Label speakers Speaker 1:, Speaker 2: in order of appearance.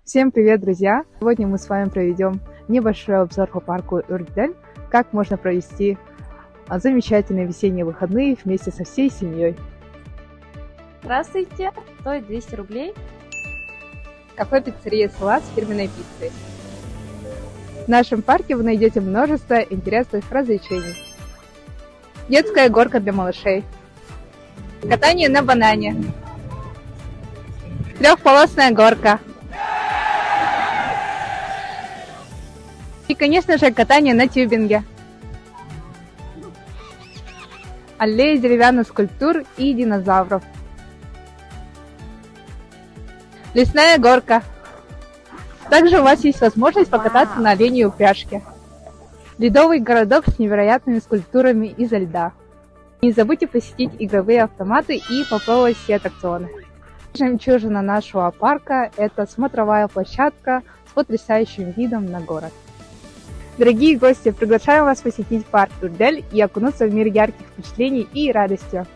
Speaker 1: Всем привет, друзья! Сегодня мы с вами проведем небольшой обзор по парку Урдель, как можно провести замечательные весенние выходные вместе со всей семьей.
Speaker 2: Здравствуйте! Стоит 200 рублей.
Speaker 1: Кафе «Пиццерия Салат» с фирменной пиццей. В нашем парке вы найдете множество интересных развлечений. Детская горка для малышей. Катание на банане. Трехполосная горка. И, конечно же, катание на тюбинге. Аллея деревянных скульптур и динозавров. Лесная горка. Также у вас есть возможность покататься на оленьей упряжке. Ледовый городок с невероятными скульптурами изо льда. Не забудьте посетить игровые автоматы и попробовать все аттракционы. Жемчужина нашего парка – это смотровая площадка с потрясающим видом на город. Дорогие гости, приглашаю вас посетить парк Урдель и окунуться в мир ярких впечатлений и радости.